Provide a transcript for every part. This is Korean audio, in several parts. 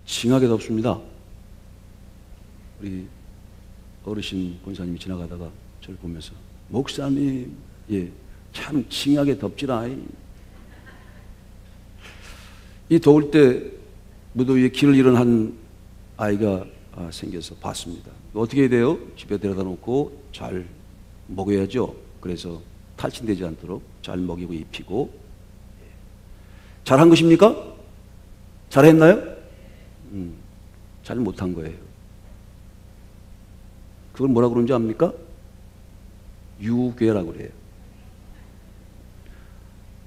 징하게 덥습니다. 우리 어르신 권사님이 지나가다가 저를 보면서 목사님, 예, 참 징하게 덥지라. 이 더울 때 무더위에 길을 잃은 한 아이가 생겨서 봤습니다. 어떻게 해야 돼요? 집에 데려다 놓고 잘 먹여야죠. 그래서 탈진되지 않도록 잘 먹이고 입히고. 잘한 것입니까? 잘했나요? 잘 못한 거예요. 그걸 뭐라고 그러는지 압니까? 유괴라고 그래요.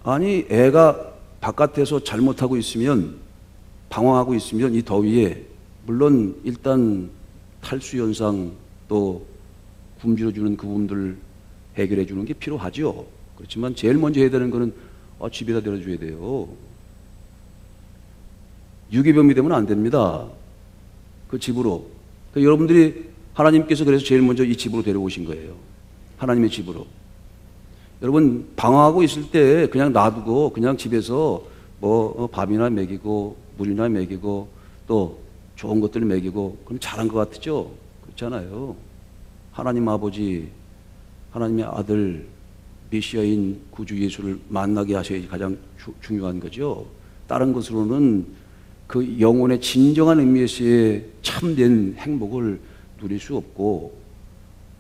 아니, 애가 바깥에서 잘못하고 있으면, 방황하고 있으면 이 더위에 물론 일단 탈수 현상 또 굶주려주는 그 부분들 해결해 주는 게 필요하죠. 그렇지만 제일 먼저 해야 되는 거는 집에다 데려줘야 돼요. 유기병이 되면 안 됩니다. 그 집으로. 그러니까 여러분들이 하나님께서 그래서 제일 먼저 이 집으로 데려오신 거예요. 하나님의 집으로. 여러분 방황하고 있을 때 그냥 놔두고 그냥 집에서 뭐 밥이나 먹이고 물이나 먹이고 또 좋은 것들을 먹이고 그럼 잘한 것 같죠? 그렇잖아요. 하나님 아버지, 하나님의 아들 메시아인 구주 예수를 만나게 하셔야지 가장 중요한 거죠. 다른 것으로는 그 영혼의 진정한 의미에서의 참된 행복을 누릴 수 없고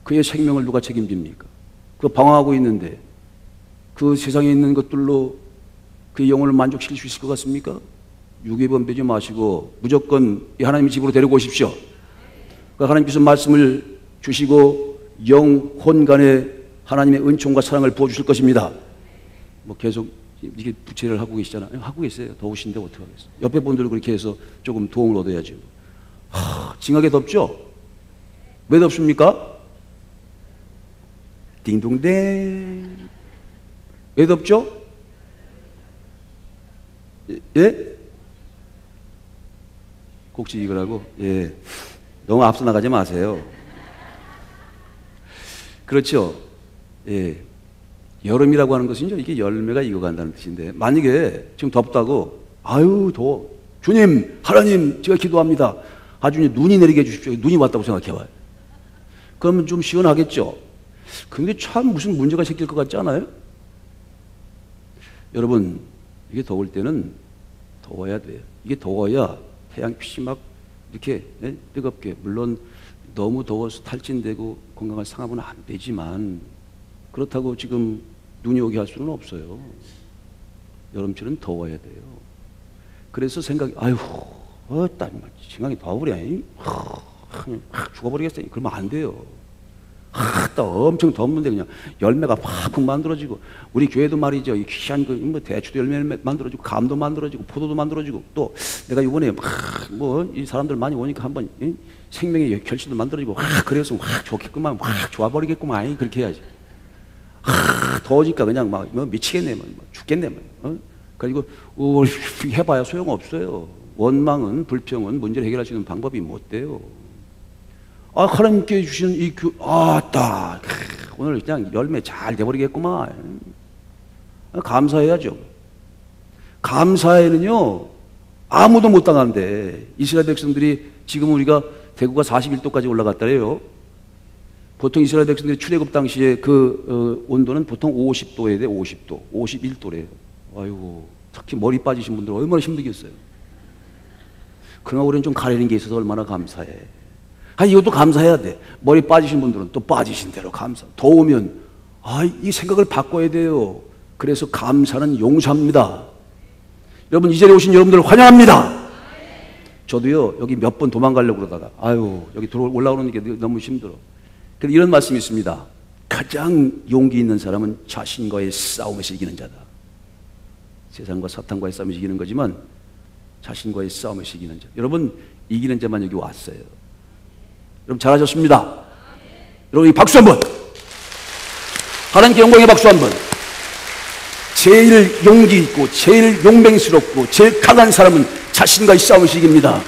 그의 생명을 누가 책임집니까? 그 방황하고 있는데 그 세상에 있는 것들로 그 영혼을 만족시킬 수 있을 것 같습니까? 유괴범되지 마시고 무조건 이 하나님의 집으로 데리고 오십시오. 그러니까 하나님께서 말씀을 주시고 영혼 간에 하나님의 은총과 사랑을 부어주실 것입니다. 뭐 계속 이게 부채를 하고 계시잖아요. 하고 계세요. 더우신데 어떡하겠어요. 옆에 분들 그렇게 해서 조금 도움을 얻어야죠. 징하게 덥죠? 왜 덥습니까? 딩동댕. 왜 덥죠? 예? 꼭지 이거라고? 예. 너무 앞서 나가지 마세요. 그렇죠? 예. 여름이라고 하는 것은 이게 열매가 익어간다는 뜻인데, 만약에 지금 덥다고, 아유, 더워. 주님, 하나님, 제가 기도합니다. 아주 눈이 내리게 해주십시오. 눈이 왔다고 생각해봐요. 그러면 좀 시원하겠죠? 근데 참 무슨 문제가 생길 것 같지 않아요? 여러분, 이게 더울 때는 더워야 돼요. 이게 더워야 태양빛이 막 이렇게 뜨겁게, 물론 너무 더워서 탈진되고 건강을 상하면 안 되지만 그렇다고 지금 눈이 오게 할 수는 없어요. 여름철은 더워야 돼요. 그래서 생각이, 아유, 땀이 징하게 더워버려. 죽어버리겠어. 그러면 안 돼요. 또 엄청 덥는데 그냥 열매가 팍팍 만들어지고, 우리 교회도 말이죠. 이 귀한 뭐 대추도 열매 만들어지고, 감도 만들어지고, 포도도 만들어지고, 또 내가 이번에 이 사람들 많이 오니까 한번 생명의 결실도 만들어지고, 그래서 좋겠구만, 좋아버리겠구만. 그렇게 해야지. 더우니까 그냥 미치겠네, 죽겠네. 그리고 해봐야 소용없어요. 원망은, 불평은 문제를 해결할 수 있는 방법이 못 돼요. 하나님께 주신 이 오늘 그냥 열매 잘 돼버리겠구만. 감사해야죠. 감사에는요, 아무도 못 당한대. 이스라엘 백성들이 지금 우리가 대구가 41도까지 올라갔다래요. 보통 이스라엘 백성들이 출애굽 당시에 그 온도는 보통 50도에 돼. 50도, 51도래요. 아이고, 특히 머리 빠지신 분들 얼마나 힘들겠어요. 그러나 우리는 좀 가리는 게 있어서 얼마나 감사해. 이것도 감사해야 돼. 머리 빠지신 분들은 또 빠지신 대로 감사. 더우면 이 생각을 바꿔야 돼요. 그래서 감사는 용서합니다. 여러분, 이 자리에 오신 여러분들을 환영합니다. 저도요, 여기 몇 번 도망가려고 그러다가 여기 올라오는 게 너무 힘들어. 그래서 이런 말씀이 있습니다. 가장 용기 있는 사람은 자신과의 싸움에서 이기는 자다. 세상과 사탄과의 싸움에서 이기는 거지만 자신과의 싸움에서 이기는 자. 여러분, 이기는 자만 여기 왔어요. 여러분 잘하셨습니다. 여러분 박수 한번. 하나님께 영광의 박수 한번. 제일 용기 있고 제일 용맹스럽고 제일 강한 사람은 자신과의 싸움에서 이깁니다.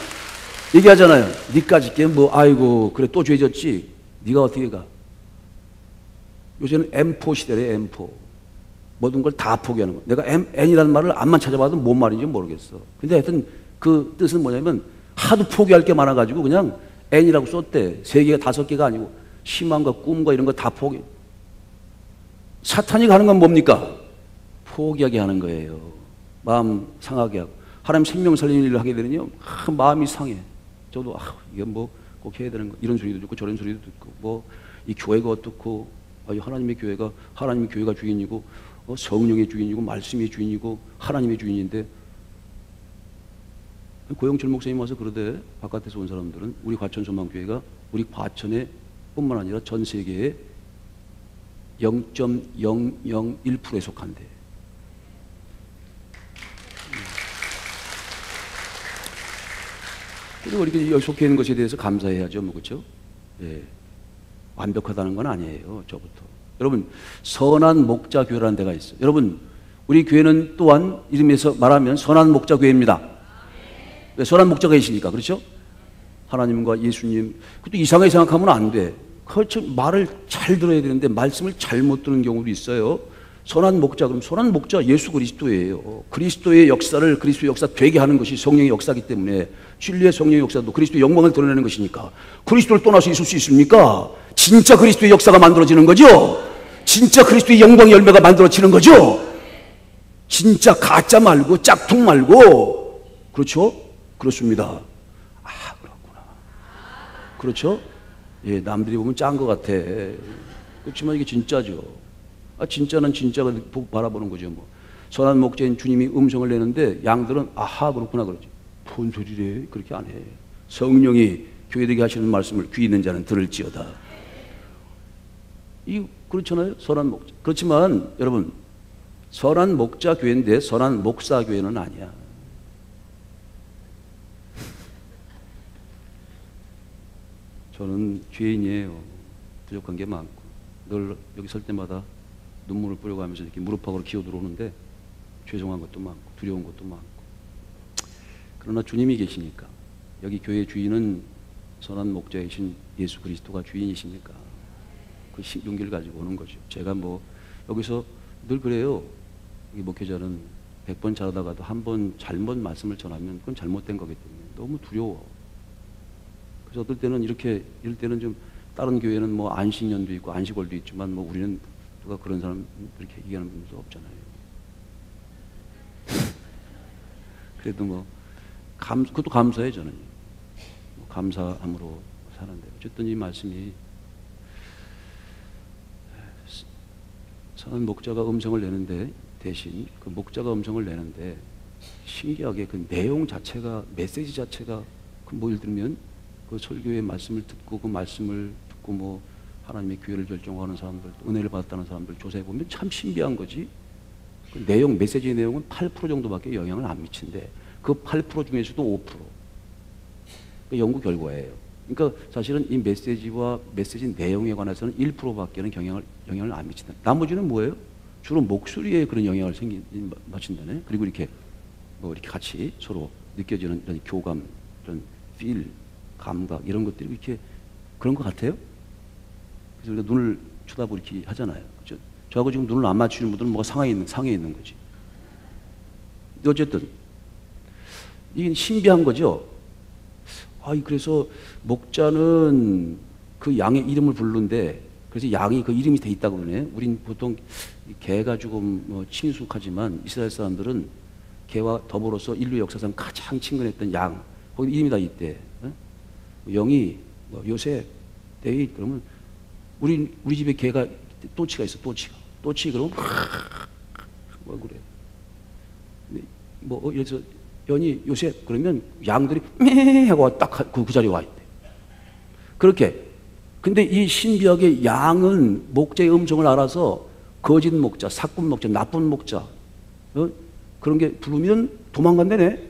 얘기하잖아요. 니까지 게 그래 또 죄졌지. 네가 어떻게 가? 요새는 M4 시대래. M4. 모든 걸 다 포기하는 거. 내가 N이라는 말을 암만 찾아봐도 뭔 말인지 모르겠어. 근데 하여튼 그 뜻은 뭐냐면 하도 포기할 게 많아가지고 그냥 N이라고 썼대. 3개가 5개가 아니고 희망과 꿈과 이런 거 다 포기. 사탄이 가는 건 뭡니까? 포기하게 하는 거예요. 마음 상하게 하고. 하나님 생명 살리는 일을 하게 되면요, 마음이 상해. 저도 이게 뭐 꼭 해야 되는 거, 이런 소리도 듣고 저런 소리도 듣고, 뭐 이 교회가 어떻고, 하나님의 교회가 주인이고, 성령의 주인이고, 말씀의 주인이고, 하나님의 주인인데, 고영철 목사님 와서 그러대. 바깥에서 온 사람들은 우리 과천 소망교회가 우리 과천에 뿐만 아니라 전 세계에 0.001%에 속한대. 그리고 이렇게 속해 있는 것에 대해서 감사해야죠, 뭐, 그렇죠? 예. 완벽하다는 건 아니에요, 저부터. 여러분, 선한 목자 교회라는 데가 있어요. 여러분, 우리 교회는 또한 이름에서 말하면 선한 목자 교회입니다. 왜? 선한 목자가 계시니까, 그렇죠? 하나님과 예수님. 그것도 이상하게 생각하면 안 돼. 그렇죠. 말을 잘 들어야 되는데 말씀을 잘못 듣는 경우도 있어요. 선한 목자, 그럼 선한 목자 예수 그리스도예요. 그리스도의 역사를 그리스도의 역사 되게 하는 것이 성령의 역사이기 때문에 진리의 성령의 역사도 그리스도의 영광을 드러내는 것이니까 그리스도를 떠나서 있을 수 있습니까? 진짜 그리스도의 역사가 만들어지는 거죠. 진짜 그리스도의 영광의 열매가 만들어지는 거죠. 진짜 가짜 말고 짝퉁 말고. 그렇죠? 그렇습니다. 그렇구나. 그렇죠? 예, 남들이 보면 짠 것 같아. 그렇지만 이게 진짜죠. 진짜는 진짜가 바라보는 거죠, 뭐. 선한 목자인 주님이 음성을 내는데 양들은 그렇구나 그러지. 뭔 소리래? 그렇게 안 해. 성령이 교회되게 하시는 말씀을 귀 있는 자는 들을지어다. 그렇잖아요, 선한 목자. 그렇지만 여러분, 선한 목자 교회인데 선한 목사 교회는 아니야. 저는 죄인이에요. 부족한 게 많고 늘 여기 설 때마다 눈물을 뿌려가면서 이렇게 무릎팍으로 기어 들어오는데 죄송한 것도 많고 두려운 것도 많고. 그러나 주님이 계시니까 여기 교회 주인은 선한 목자이신 예수 그리스도가 주인이시니까 그 용기를 가지고 오는 거죠. 제가 뭐 여기서 늘 그래요. 이 목회자는 100번 잘하다가도 한 번 잘못 말씀을 전하면 그건 잘못된 거기 때문에 너무 두려워. 그래서 어떨 때는 이럴 때는 좀 다른 교회는 뭐 안식년도 있고 안식월도 있지만 뭐 우리는 누가 그런 사람 그렇게 얘기하는 분도 없잖아요. 그래도 뭐 그것도 감사해 저는. 감사함으로 사는데 어쨌든 이 말씀이 선한 목자가 음성을 내는데 대신 그 목자가 음성을 내는데 신기하게 그 내용 자체가 메시지 자체가 뭐 예를 들면 그 설교의 말씀을 듣고 그 말씀을 듣고 뭐 하나님의 교회를 결정하는 사람들, 은혜를 받았다는 사람들 조사해 보면 참 신비한 거지. 그 내용, 메시지 내용은 8% 정도밖에 영향을 안 미친대. 그 8% 중에서도 5%. 그 연구 결과예요. 그러니까 사실은 이 메시지와 메시지 내용에 관해서는 1%밖에는 영향을 안 미친다. 나머지는 뭐예요? 주로 목소리에 그런 영향을 미친다네. 그리고 이렇게 뭐 이렇게 같이 서로 느껴지는 이런 교감, 이런 feel, 감각 이런 것들이 이렇게 그런 것 같아요. 그래서 우리가 눈을 쳐다보고 이렇게 하잖아요. 그렇죠? 저하고 지금 눈을 안 맞추는 분들은 뭐가 상해 있는 거지. 어쨌든 이게 신비한 거죠. 그래서 목자는 그 양의 이름을 부르는데 그래서 양이 그 이름이 돼 있다고 그러네. 우린 보통 개가 조금 뭐 친숙하지만 이스라엘 사람들은 개와 더불어서 인류 역사상 가장 친근했던 양 거기 이름이 다 있대. 영이 뭐 요셉, 데윗 그러면 우리 집에 개가 또치가 있어. 또치 그러면 뭐 그래. 뭐 그래서 연이 요셉 그러면 양들이 매 하고 딱 그 자리에 와 있대. 그렇게. 근데 이 신비하게 양은 목자의 음성을 알아서 거짓 목자, 사꾼 목자, 나쁜 목자 그런 게 부르면 도망간다네.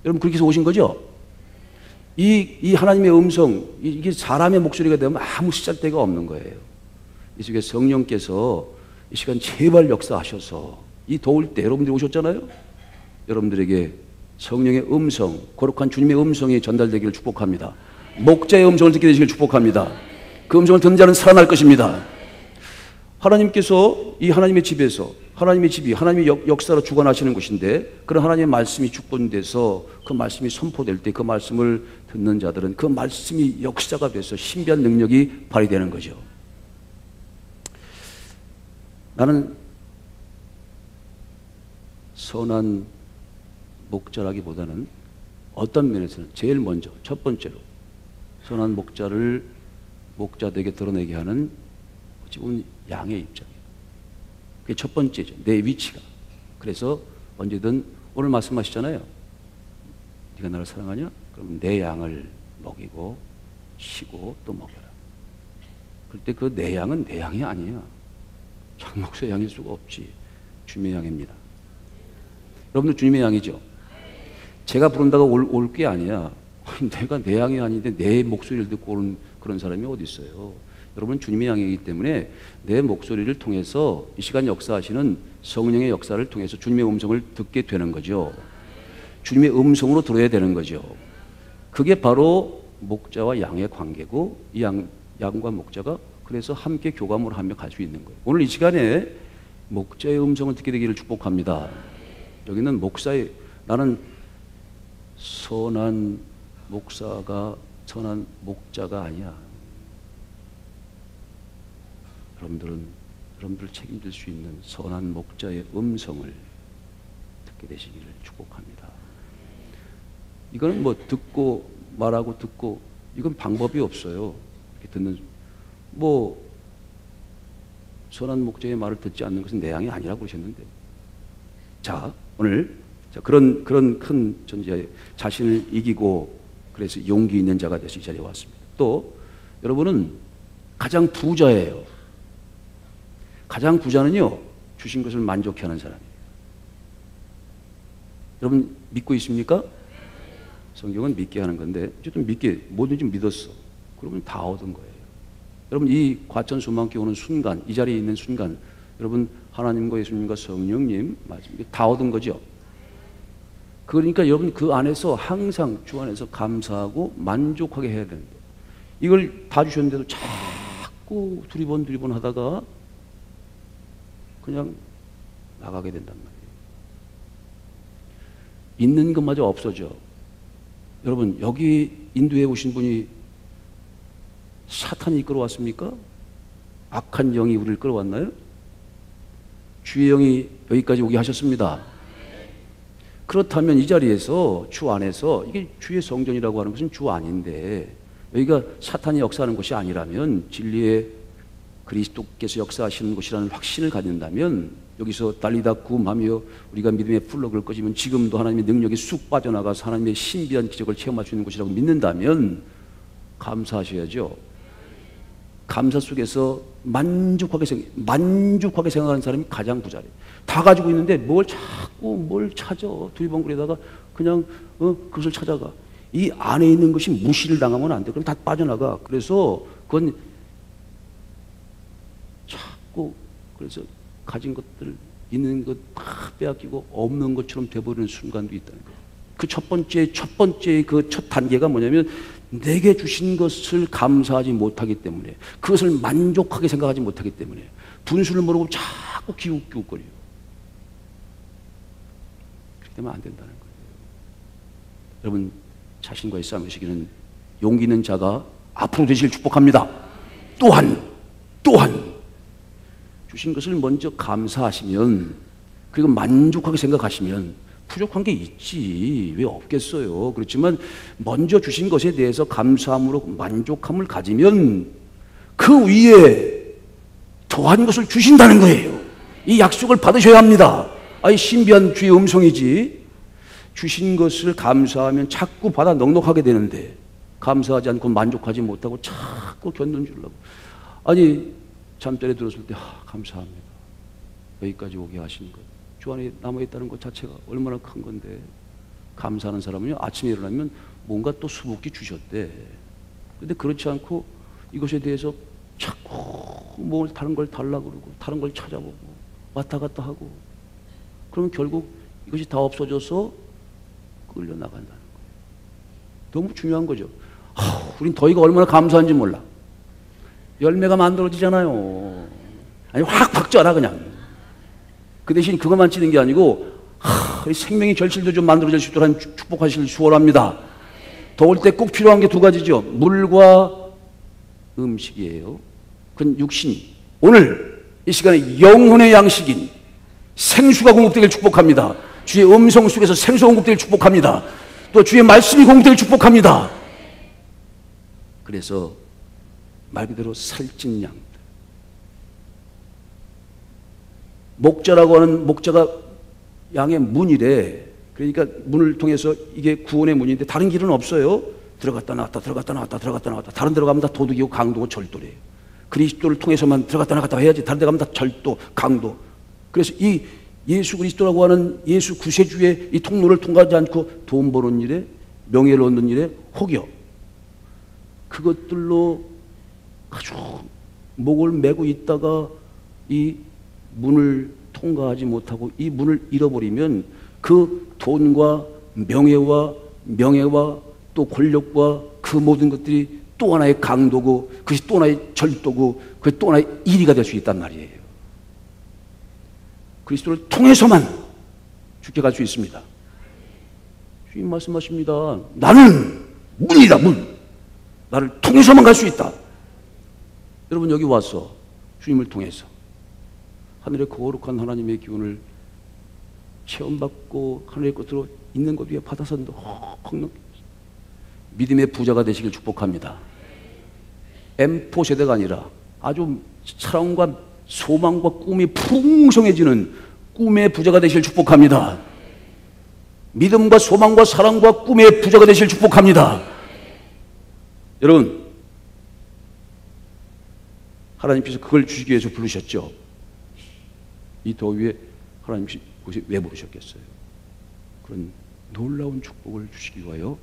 여러분 그렇게 해서 오신 거죠? 이 하나님의 음성, 이게 사람의 목소리가 되면 아무 시잘데가 없는 거예요. 이 속에 성령께서 이 시간 제발 역사하셔서 이 더울 때 여러분들이 오셨잖아요? 여러분들에게 성령의 음성, 거룩한 주님의 음성이 전달되기를 축복합니다. 목자의 음성을 듣게 되시길 축복합니다. 그 음성을 듣는 자는 살아날 것입니다. 하나님께서 이 하나님의 집에서 하나님의 집이 하나님의 역사로 주관하시는 곳인데 그런 하나님의 말씀이 주권돼서 그 말씀이 선포될 때 그 말씀을 듣는 자들은 그 말씀이 역사가 돼서 신비한 능력이 발휘되는 거죠. 나는 선한 목자라기보다는 어떤 면에서는 제일 먼저 첫 번째로 선한 목자를 목자되게 드러내게 하는 어찌 보면 양의 입장이에요. 그게 첫 번째죠. 내 위치가. 그래서 언제든 오늘 말씀하시잖아요. 네가 나를 사랑하냐? 그럼 내 양을 먹이고 쉬고 또 먹여라. 그럴 때 그 내 양은 내 양이 아니야. 장목수의 양일 수가 없지. 주님의 양입니다. 여러분들 주님의 양이죠? 제가 부른다고 올 게 아니야. 내가 내 양이 아닌데 내 목소리를 듣고 오는 그런 사람이 어디 있어요? 여러분 주님의 양이기 때문에 내 목소리를 통해서 이 시간 역사하시는 성령의 역사를 통해서 주님의 음성을 듣게 되는 거죠. 주님의 음성으로 들어야 되는 거죠. 그게 바로 목자와 양의 관계고 이 양과 목자가 그래서 함께 교감을 하며 갈 수 있는 거예요. 오늘 이 시간에 목자의 음성을 듣게 되기를 축복합니다. 여기는 목사의 나는 선한 목자가 아니야. 여러분들 책임질 수 있는 선한 목자의 음성을 듣게 되시기를 축복합니다. 이거는 뭐 듣고 말하고 듣고 이건 방법이 없어요. 이렇게 듣는 뭐 선한 목자의 말을 듣지 않는 것은 내 양이 아니라고 그러셨는데 자 오늘 그런 큰 존재 자신을 이기고 그래서 용기 있는 자가 되시 이 자리에 왔습니다. 또 여러분은 가장 부자예요. 가장 부자는요 주신 것을 만족해하는 사람이에요. 여러분 믿고 있습니까? 성경은 믿게 하는 건데 어쨌든 뭐든지 믿었어. 그러면 다 얻은 거예요. 여러분 이 과천수만교 오는 순간 이 자리에 있는 순간 여러분 하나님과 예수님과 성령님 다 얻은 거죠. 그러니까 여러분 그 안에서 항상 주 안에서 감사하고 만족하게 해야 되는데 이걸 다 주셨는데도 자꾸 두리번 하다가 그냥 나가게 된단 말이에요. 있는 것마저 없어져. 여러분 여기 인도에 오신 분이 사탄이 이끌어왔습니까? 악한 영이 우리를 끌어왔나요? 주의 영이 여기까지 오게 하셨습니다. 그렇다면 이 자리에서 주 안에서 이게 주의 성전이라고 하는 것은 주 안인데 여기가 사탄이 역사하는 곳이 아니라면 진리의 그리스도께서 역사하시는 곳이라는 확신을 갖는다면 여기서 달리다 구음하며 우리가 믿음의 플러그를 꺼지면 지금도 하나님의 능력이 쑥 빠져나가서 하나님의 신비한 기적을 체험할 수 있는 곳이라고 믿는다면 감사하셔야죠. 감사 속에서 만족하게 생각하는 사람이 가장 부자래요. 다 가지고 있는데 뭘 찾아 두리번거리다가 그냥 그것을 찾아가. 이 안에 있는 것이 무시를 당하면 안 돼. 그럼 다 빠져나가. 그래서 그건 자꾸 그래서 가진 것들 있는 것 다 빼앗기고 없는 것처럼 돼버리는 순간도 있다는 거예요. 그 첫 번째 그 첫 단계가 뭐냐면 내게 주신 것을 감사하지 못하기 때문에 그것을 만족하게 생각하지 못하기 때문에 분수를 모르고 자꾸 기웃기웃거려요. 그렇게 되면 안 된다는 거예요. 여러분 자신과의 싸움이시기는 용기 있는 자가 앞으로 되시길 축복합니다. 또한 주신 것을 먼저 감사하시면 그리고 만족하게 생각하시면 부족한 게 있지 왜 없겠어요. 그렇지만 먼저 주신 것에 대해서 감사함으로 만족함을 가지면 그 위에 더한 것을 주신다는 거예요. 이 약속을 받으셔야 합니다. 이 신비한 주의 음성이지. 주신 것을 감사하면 자꾸 받아 넉넉하게 되는데 감사하지 않고 만족하지 못하고 자꾸 견돈 주려고. 아니 잠자리에 들었을 때 감사합니다. 여기까지 오게 하신 것. 주 안에 남아있다는 것 자체가 얼마나 큰 건데 감사하는 사람은요 아침에 일어나면 뭔가 또 수북히 주셨대. 근데 그렇지 않고 이것에 대해서 자꾸 뭘 다른 걸 달라고 그러고 다른 걸 찾아보고 왔다 갔다 하고 그러면 결국 이것이 다 없어져서 끌려나간다는 거예요. 너무 중요한 거죠. 우린 더위가 얼마나 감사한지 몰라. 열매가 만들어지잖아요. 아니 확 박져라 그냥. 그 대신 그것만 치는 게 아니고 이 생명의 결실도 좀 만들어질 수 있도록 하나님 축복하시길 소원합니다. 더울 때 꼭 필요한 게 두 가지죠. 물과 음식이에요. 그건 육신이. 오늘 이 시간에 영혼의 양식인 생수가 공급되길 축복합니다. 주의 음성 속에서 생수가 공급되길 축복합니다. 또 주의 말씀이 공급되길 축복합니다. 그래서 말 그대로 살찐 양들. 목자라고 하는 목자가 양의 문이래. 그러니까 문을 통해서 이게 구원의 문인데 다른 길은 없어요. 들어갔다 나왔다 들어갔다 나왔다 들어갔다 나왔다. 다른 데로 가면 다 도둑이고 강도고 절도래요. 그리스도를 통해서만 들어갔다 나갔다 해야지. 다른 데 가면 다 절도, 강도. 그래서 이 예수 그리스도라고 하는 예수 구세주의 이 통로를 통과하지 않고 돈 버는 일에, 명예를 얻는 일에 혹여 그것들로 아주 목을 메고 있다가 이 문을 통과하지 못하고 이 문을 잃어버리면 그 돈과 명예와 또 권력과 그 모든 것들이 또 하나의 강도고 그것이 또 하나의 절도고 그것이 또 하나의 일위가 될 수 있단 말이에요. 그리스도를 통해서만 죽게 갈 수 있습니다. 주님 말씀하십니다. 나는 문이다, 문. 나를 통해서만 갈 수 있다. 여러분 여기 와서 주님을 통해서 하늘의 거룩한 하나님의 기운을 체험받고 하늘의 것으로 있는 것 위에 받아서 믿음의 부자가 되시길 축복합니다. M4 세대가 아니라 아주 사랑과 소망과 꿈이 풍성해지는 꿈의 부자가 되시길 축복합니다. 믿음과 소망과 사랑과 꿈의 부자가 되시길 축복합니다. 여러분, 하나님께서 그걸 주시기 위해서 부르셨죠. 이 더위에 하나님께서 왜 부르셨겠어요? 그런 놀라운 축복을 주시기 위하여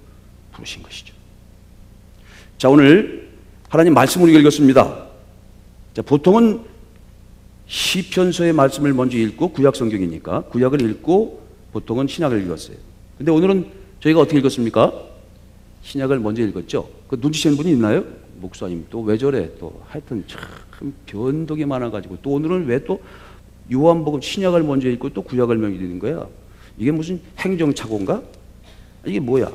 부르신 것이죠. 자, 오늘 하나님 말씀을 읽었습니다. 자, 보통은 시편서의 말씀을 먼저 읽고 구약 성경이니까 구약을 읽고 보통은 신약을 읽었어요. 근데 오늘은 저희가 어떻게 읽었습니까? 신약을 먼저 읽었죠. 그 눈치채는 분이 있나요? 목사님 또 왜 저래? 또 하여튼 참 변덕이 많아가지고 또 오늘은 왜 또 요한복음 신약을 먼저 읽고 또 구약을 먼저 읽는 거야? 이게 무슨 행정착오인가? 이게 뭐야?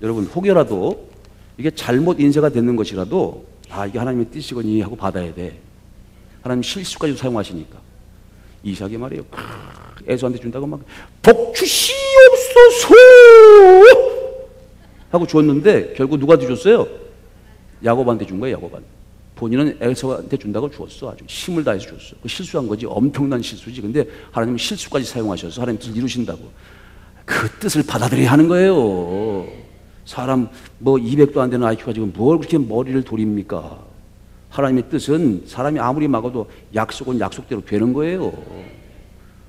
여러분 혹여라도 이게 잘못 인쇄가 되는 것이라도 이게 하나님의 뜻이거니 하고 받아야 돼. 하나님 실수까지도 사용하시니까. 이삭이 말이에요. 에서한테 준다고 막 복 주시옵소서 하고 주었는데 결국 누구한테 줬어요? 야곱한테 준 거예요. 야곱한테. 본인은 에서한테 준다고 주었어. 아주 힘을 다해서 줬어. 그 실수한 거지. 엄청난 실수지. 근데 하나님은 실수까지 사용하셔서 하나님 뜻을 이루신다고. 그 뜻을 받아들여야 하는 거예요. 사람 200도 안 되는 IQ 가지고 뭘 그렇게 머리를 돌립니까? 하나님의 뜻은 사람이 아무리 막아도 약속은 약속대로 되는 거예요.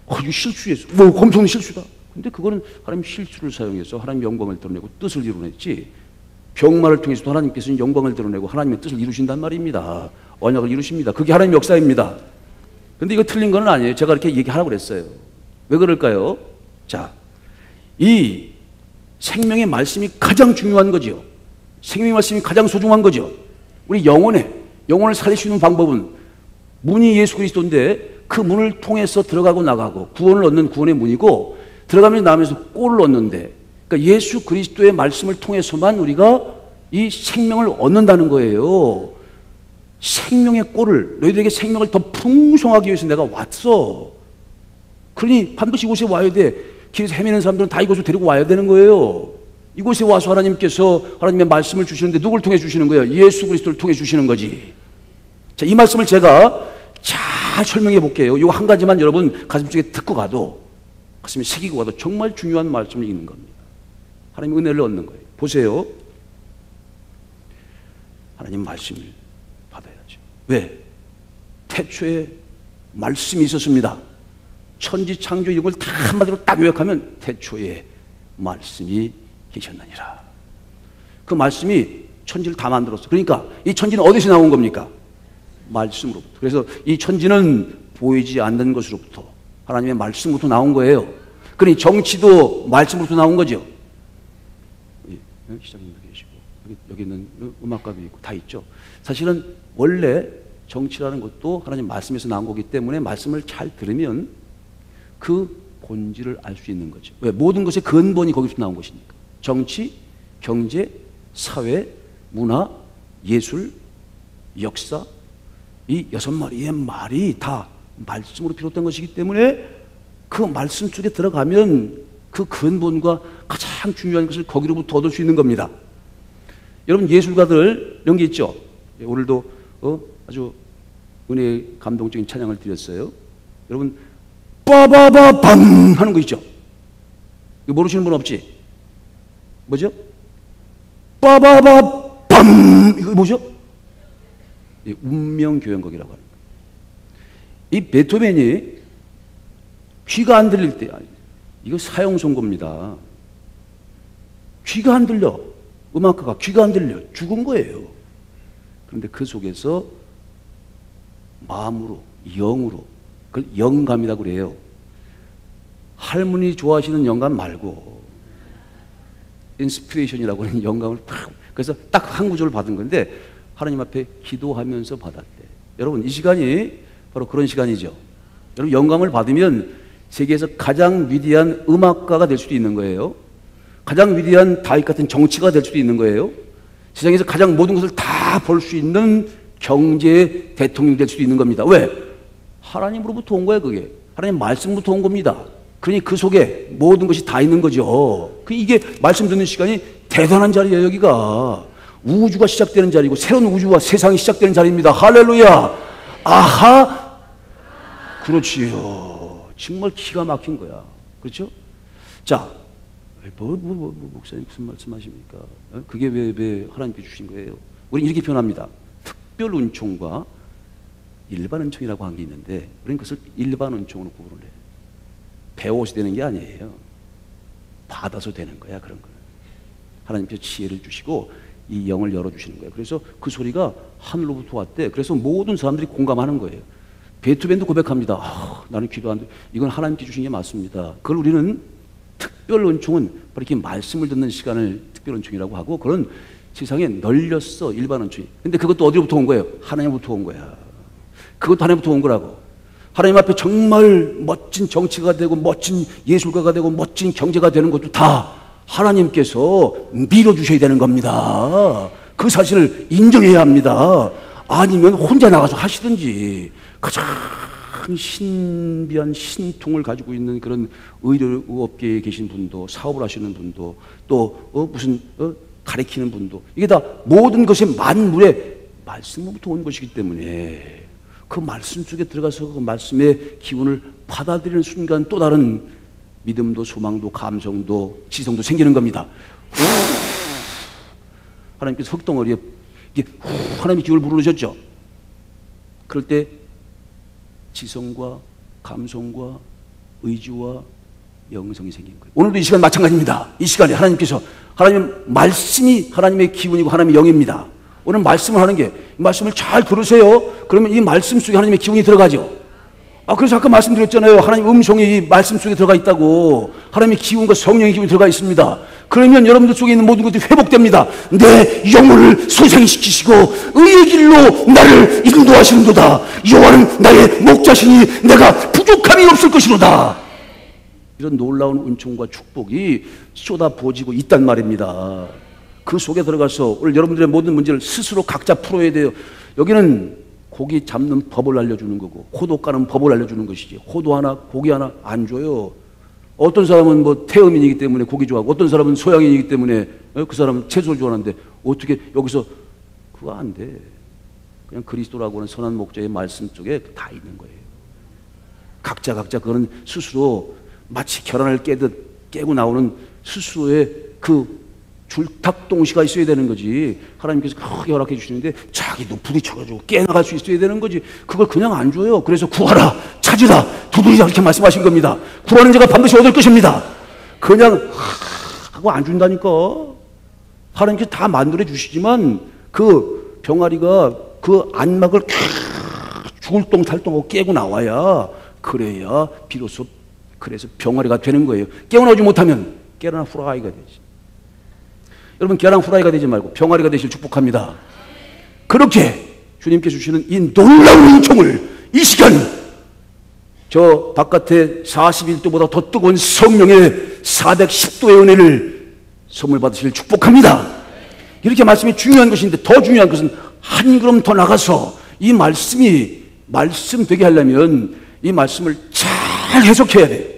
이거 실수했어. 엄청난 실수다. 근데 그거는 하나님 실수를 사용해서 하나님 영광을 드러내고 뜻을 이루냈지. 병마를 통해서도 하나님께서는 영광을 드러내고 하나님의 뜻을 이루신단 말입니다. 언약을 이루십니다. 그게 하나님의 역사입니다. 근데 이거 틀린 건 아니에요. 제가 이렇게 얘기하라고 그랬어요. 왜 그럴까요? 자, 이 생명의 말씀이 가장 중요한 거죠. 생명의 말씀이 가장 소중한 거죠. 우리 영혼을 살릴 수 있는 방법은 문이 예수 그리스도인데 그 문을 통해서 들어가고 나가고 구원을 얻는 구원의 문이고 들어가면 나오면서 꼴을 얻는데 그러니까 예수 그리스도의 말씀을 통해서만 우리가 이 생명을 얻는다는 거예요. 생명의 꼴을 너희들에게 생명을 더 풍성하기 위해서 내가 왔어. 그러니 반드시 이곳에 와야 돼. 길에서 헤매는 사람들은 다 이곳으로 데리고 와야 되는 거예요. 이곳에 와서 하나님께서 하나님의 말씀을 주시는데 누굴 통해 주시는 거예요? 예수 그리스도를 통해 주시는 거지. 자, 이 말씀을 제가 잘 설명해 볼게요. 이거 한 가지만 여러분 가슴속에 듣고 가도 가슴에 새기고 가도 정말 중요한 말씀을 읽는 겁니다. 하나님의 은혜를 얻는 거예요. 보세요. 하나님 말씀을 받아야죠. 왜? 태초에 말씀이 있었습니다. 천지 창조 이런 걸 다 한마디로 딱 요약하면 태초에 말씀이 계셨느니라. 그 말씀이 천지를 다 만들었어. 그러니까 이 천지는 어디서 나온 겁니까? 말씀으로부터. 그래서 이 천지는 보이지 않는 것으로부터 하나님의 말씀으로부터 나온 거예요. 그러니 정치도 말씀으로부터 나온 거죠. 시장님도 계시고 여기는 음악가도 있고 다 있죠. 사실은 원래 정치라는 것도 하나님 말씀에서 나온 거기 때문에 말씀을 잘 들으면 그 본질을 알 수 있는 거죠. 왜? 모든 것의 근본이 거기서 나온 것이니까. 정치, 경제, 사회, 문화, 예술, 역사, 이 6마리의 말이 다 말씀으로 비롯된 것이기 때문에 그 말씀 속에 들어가면 그 근본과 가장 중요한 것을 거기로부터 얻을 수 있는 겁니다. 여러분, 예술가들 이런 게 있죠. 오늘도 아주 은혜의 감동적인 찬양을 드렸어요. 여러분, 빠바바밤 하는 거 있죠. 이거 모르시는 분 없지? 뭐죠? 빠바바밤, 이거 뭐죠? 운명교향곡이라고 하는 거예요. 이 베토벤이 귀가 안 들릴 때, 이거 사형선고입니다. 귀가 안 들려. 음악가가 귀가 안 들려. 죽은 거예요. 그런데 그 속에서 마음으로, 영으로, 그걸 영감이라고 그래요. 할머니 좋아하시는 영감 말고, 인스피레이션이라고 하는 영감을 팍, 그래서 딱 한 구절을 받은 건데, 하나님 앞에 기도하면서 받았대. 여러분, 이 시간이 바로 그런 시간이죠. 여러분, 영감을 받으면 세계에서 가장 위대한 음악가가 될 수도 있는 거예요. 가장 위대한 다윗 같은 정치가 될 수도 있는 거예요. 세상에서 가장 모든 것을 다 볼 수 있는 경제 대통령이 될 수도 있는 겁니다. 왜? 하나님으로부터 온 거예요, 그게. 하나님 말씀부터 온 겁니다. 그러니 그 속에 모든 것이 다 있는 거죠. 이게 말씀 듣는 시간이 대단한 자리예요, 여기가. 우주가 시작되는 자리고 새로운 우주와 세상이 시작되는 자리입니다. 할렐루야. 아하. 그렇지요. 정말 기가 막힌 거야. 그렇죠? 자, 목사님 무슨 말씀하십니까? 그게 왜 하나님께 주신 거예요? 우리는 이렇게 표현합니다. 특별 은총과 일반 은총이라고 한 게 있는데, 우리는 그것을 일반 은총으로 구분을 해요. 배워서 되는 게 아니에요. 받아서 되는 거야, 그런 거는. 하나님께서 지혜를 주시고 이 영을 열어주시는 거예요. 그래서 그 소리가 하늘로부터 왔대. 그래서 모든 사람들이 공감하는 거예요. 베토벤도 고백합니다. 나는 기도 안 돼. 이건 하나님께 주신 게 맞습니다. 그걸 우리는 특별 은총은 바로 이렇게 말씀을 듣는 시간을 특별 은총이라고 하고, 그런 세상에 널렸어, 일반 은총이. 근데 그것도 어디로부터 온 거예요? 하나님부터 온 거야. 그것도 하나님부터 온 거라고. 하나님 앞에 정말 멋진 정치가 되고 멋진 예술가가 되고 멋진 경제가 되는 것도 다 하나님께서 밀어주셔야 되는 겁니다. 그 사실을 인정해야 합니다. 아니면 혼자 나가서 하시든지. 가장 신비한 신통을 가지고 있는 그런 의료업계에 계신 분도, 사업을 하시는 분도, 또 무슨 가리키는 분도, 이게 다 모든 것이 만물의 말씀으로부터 온 것이기 때문에 그 말씀 속에 들어가서 그 말씀의 기운을 받아들이는 순간 또 다른 믿음도 소망도 감성도 지성도 생기는 겁니다. 하나님께서 흙덩어리에 하나님의 기운을 불어넣으셨죠. 그럴 때 지성과 감성과 의지와 영성이 생긴 거예요. 오늘도 이 시간 마찬가지입니다. 이 시간에 하나님께서, 하나님 말씀이 하나님의 기운이고 하나님의 영입니다. 오늘 말씀을 하는 게, 말씀을 잘 들으세요. 그러면 이 말씀 속에 하나님의 기운이 들어가죠. 그래서 아까 말씀드렸잖아요. 하나님 음성이 이 말씀 속에 들어가 있다고. 하나님의 기운과 성령의 기운이 들어가 있습니다. 그러면 여러분들 속에 있는 모든 것들이 회복됩니다. 내 영혼을 소생시키시고 의의 길로 나를 인도하시는도다. 여호와는 나의 목자시니 내가 부족함이 없을 것이로다. 이런 놀라운 은총과 축복이 쏟아부어지고 있단 말입니다. 그 속에 들어가서 오늘 여러분들의 모든 문제를 스스로 각자 풀어야 돼요. 여기는 고기 잡는 법을 알려주는 거고, 호도 까는 법을 알려주는 것이지, 호도 하나 고기 하나 안 줘요. 어떤 사람은 뭐 태음인이기 때문에 고기 좋아하고, 어떤 사람은 소양인이기 때문에 그 사람은 채소를 좋아하는데, 어떻게 여기서 그거 안 돼. 그냥 그리스도라고 하는 선한 목자의 말씀 속에 다 있는 거예요. 각자 그거는 스스로 마치 계란을 깨듯 깨고 나오는 스스로의 그 줄탁동시가 있어야 되는 거지. 하나님께서 크게 허락해 주시는데 자기도 부딪혀가지고 깨나갈 수 있어야 되는 거지. 그걸 그냥 안 줘요. 그래서 구하라, 찾으라, 두드리라 이렇게 말씀하신 겁니다. 구하는 자가 반드시 얻을 것입니다. 그냥 하고 안 준다니까. 하나님께서 다 만들어 주시지만 그 병아리가 그 안막을 죽을 똥 탈똥하고 깨고 나와야, 그래야 비로소 그래서 병아리가 되는 거예요. 깨어나오지 못하면 깨어나 후라이가 되지. 여러분, 계란 후라이가 되지 말고 병아리가 되실 축복합니다. 그렇게 주님께서 주시는 이 놀라운 은총을 이 시간 저 바깥에 41도보다 더 뜨거운 성령의 410도의 은혜를 선물 받으시길 축복합니다. 이렇게 말씀이 중요한 것인데 더 중요한 것은 한 걸음 더 나가서 이 말씀이 말씀 되게 하려면 이 말씀을 잘 해석해야 돼.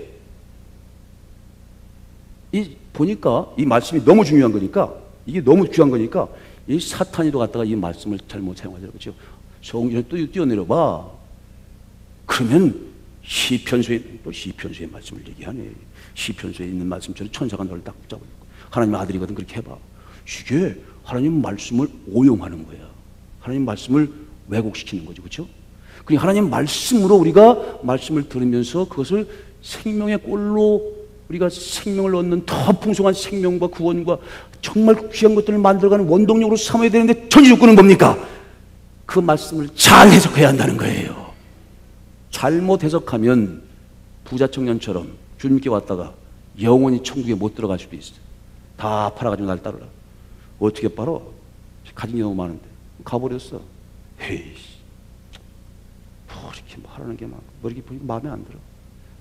보니까 이 말씀이 너무 중요한 거니까, 이게 너무 중요한 거니까 이 사탄이도 갖다가 이 말씀을 잘못 사용하더라고요. 그렇죠? 성경에 또 뛰어내려 봐. 그러면 시편서의 말씀을 얘기하네. 시편서에 있는 말씀처럼 천사가 너를 딱 붙잡고 하나님의 아들이거든. 그렇게 해봐. 이게 하나님 말씀을 오용하는 거야. 하나님 말씀을 왜곡시키는 거죠. 그렇죠? 그러니까 하나님 말씀으로 우리가 말씀을 들으면서 그것을 생명의 꼴로 우리가 생명을 얻는 더 풍성한 생명과 구원과 정말 귀한 것들을 만들어가는 원동력으로 삼아야 되는데 전제 조건은 뭡니까? 그 말씀을 잘 해석해야 한다는 거예요. 잘못 해석하면 부자 청년처럼 주님께 왔다가 영원히 천국에 못 들어갈 수도 있어요. 다 팔아가지고 날 따르라. 어떻게 팔아? 가진 게 너무 많은데. 가버렸어. 헤이씨. 뭐 이렇게 하라는 게 많고, 뭐 이렇게 보니까 마음에 안 들어.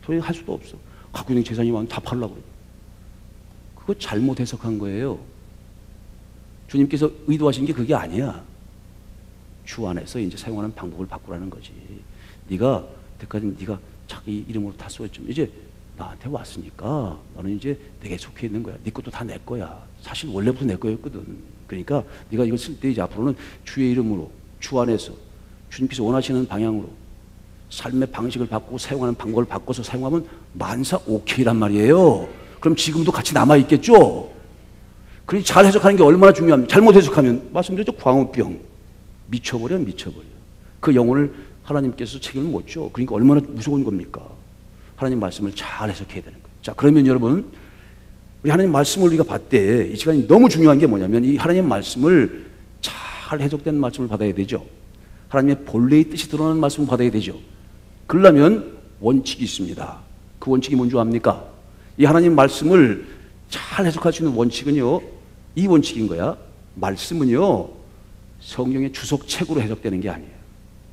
도저히 할 수도 없어. 갖고 있는 재산이 많으면 다 팔려고 그래. 그거 잘못 해석한 거예요. 주님께서 의도하신 게 그게 아니야. 주 안에서 이제 사용하는 방법을 바꾸라는 거지. 네가 때까지 네가 자기 이름으로 다 써있지만 이제 나한테 왔으니까 너는 이제 내게 속해 있는 거야. 네 것도 다 내 거야. 사실 원래부터 내 거였거든. 그러니까 네가 이걸 쓸 때 이제 앞으로는 주의 이름으로 주 안에서 주님께서 원하시는 방향으로 삶의 방식을 바꾸고 사용하는 방법을 바꿔서 사용하면 만사 오케이란 말이에요. 그럼 지금도 같이 남아있겠죠? 그러니 잘 해석하는 게 얼마나 중요합니까? 잘못 해석하면 말씀드렸죠. 광우병. 미쳐버려. 그 영혼을 하나님께서 책임을 못 져. 그러니까 얼마나 무서운 겁니까? 하나님 말씀을 잘 해석해야 되는 거예요. 자, 그러면 여러분, 우리 하나님 말씀을 우리가 받되 이 시간이 너무 중요한 게 뭐냐면 이 하나님 말씀을 잘 해석된 말씀을 받아야 되죠. 하나님의 본래의 뜻이 드러나는 말씀을 받아야 되죠. 그러려면 원칙이 있습니다. 그 원칙이 뭔지 압니까? 이 하나님 말씀을 잘 해석할 수 있는 원칙은요, 이 원칙인 거야. 말씀은요, 성경의 주석책으로 해석되는 게 아니에요.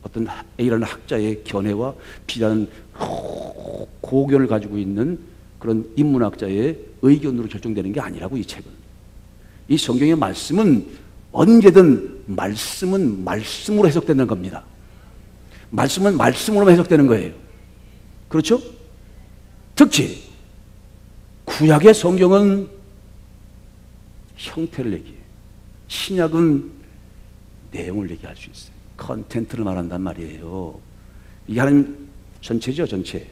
어떤 A라는 학자의 견해와 B라는 고견을 가지고 있는 그런 인문학자의 의견으로 결정되는 게 아니라고, 이 책은. 이 성경의 말씀은 언제든 말씀은 말씀으로 해석되는 겁니다. 말씀은 말씀으로만 해석되는 거예요. 그렇죠? 특히 구약의 성경은 형태를 얘기해요. 신약은 내용을 얘기할 수 있어요. 컨텐트를 말한단 말이에요. 이게 하나님 전체죠, 전체.